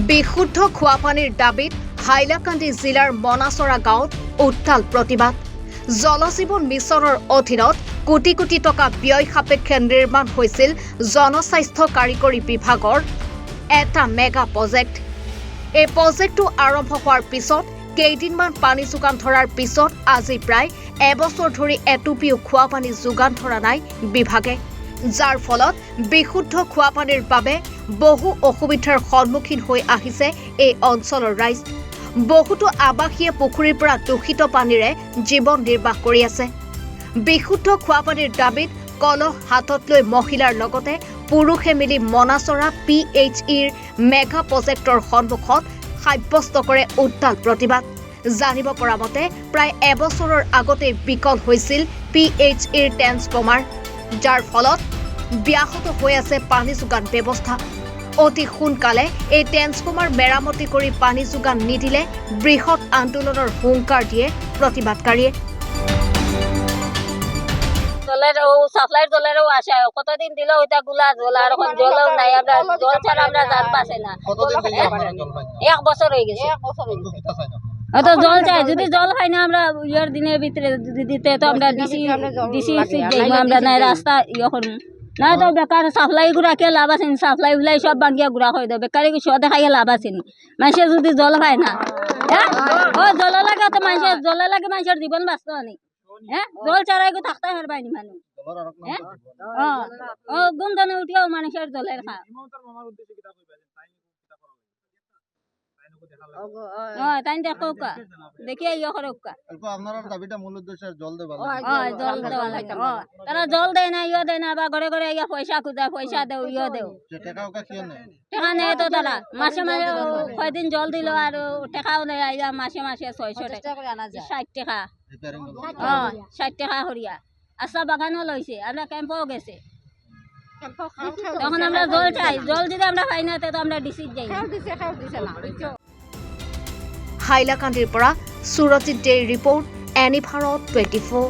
বিশুদ্ধ খোৱা পানীৰ দাবীত হাইলাকান্দি জিলাৰ মনাচৰা গাঁৱত উত্তাল প্ৰতিবাদ। জলজীৱন মিছনৰ অধীনত কোটি কোটি টকা ব্যয় সাপেক্ষে নিৰ্মাণ হৈছিল জনস্বাস্থ্য কাৰিকৰী বিভাগৰ এটা মেগা প্ৰজেক্ট। এই প্ৰজেক্টটো আৰম্ভ হোৱাৰ পিছত কেইদিনমান পানী যোগান ধৰাৰ পিছত আজি প্ৰায় এবছৰ ধৰি এটুপিও খোৱা পানী যোগান ধৰা নাই বিভাগে, যাৰ ফলত বিশুদ্ধ খোৱা পানীৰ বাবে বহু অসুবিধাৰ সন্মুখীন হৈ আহিছে এই অঞ্চলৰ ৰাইজ। বহুতো আৱাসীয়ে পুখুৰীৰ পৰা দূষিত পানীৰে জীৱন নিৰ্বাহ কৰি আছে। বিশুদ্ধ খোৱা পানীৰ দাবীত কলহ হাতত লৈ মহিলাৰ লগতে পুৰুষে মিলি মনাচৰা PHEৰ মেগা প্ৰজেক্টৰ সন্মুখত সাব্যস্ত কৰে উত্তাল প্ৰতিবাদ। জানিব পৰা মতে প্ৰায় এবছৰৰ আগতে বিকল হৈছিল PHEৰ ট্ৰেন্সফৰ্মাৰ, যাৰ ফলত ব্যাহত হৈ আছে পানী যোগান ব্যৱস্থা। অতি সোনকালে এই ট্ৰেন্সফৰ্মাৰ মেৰামতি কৰি পানী যোগান নিদিলে বৃহৎ আন্দোলনৰ হুংকাৰ দিয়ে প্ৰতিবাদকাৰীয়ে। সাপ্লাইয়ের জলেরও আসে কতদিন দিল ওইটা গুলা জল আর এখন জলও নাই, আমরা জল ছাড়া আমরা জান পাচ্ছি না। 1 বছর হয়ে গেছে। তো জল চাই, যদি জল খাই না আমরা ইয়ার দিনের ভিতরে দিতে তো আমরা ডিসি আমরা নাই রাস্তা ইয়ে করবো না, তো বেকার সাপ্লাই গুড়া কে লাভ আছে? সাপ্লাই উলাই সব বাঙ্গিয়া গুড়া করে দেবে, বেকারি সদে খাইয়ে লাভ আছে নি? মানুষের যদি জল খায় না, ও জল লাগে তো মানুষের জল লাগে মানুষের জীবন বাঁচতে নেই। জল ছাড়াই গো থাকতে পারবানি মানুষ। গুমদানে উঠিও মানুষের জলের খা তাই দেখো দেখিয়ে ইয়ে করে তারা জল দেয় না, ইয়ে দেয় না, বা ঘরে ঘরে ইয়া পয়সা খুঁজায়, পয়সা দেও ইয়ে দেও টেকা নেই তো তারা। মাসে মাসে কয়দিন জল দিল আর টেকাও নেই, ইয়া মাসে মাসে 600 টাকা 60 টাকা 60 টাকা হরিয়া। আশা বাগানও লইছে, আমরা ক্যাম্পও গেছে। তখন আমরা জল চাই, জল যদি আমরা পাই না তো আমরা ডিসিট যাই। হাইলাকান্দিৰ পৰা সুৰজিত দেৰ ৰিপৰ্ট, এনি ভাৰত 24।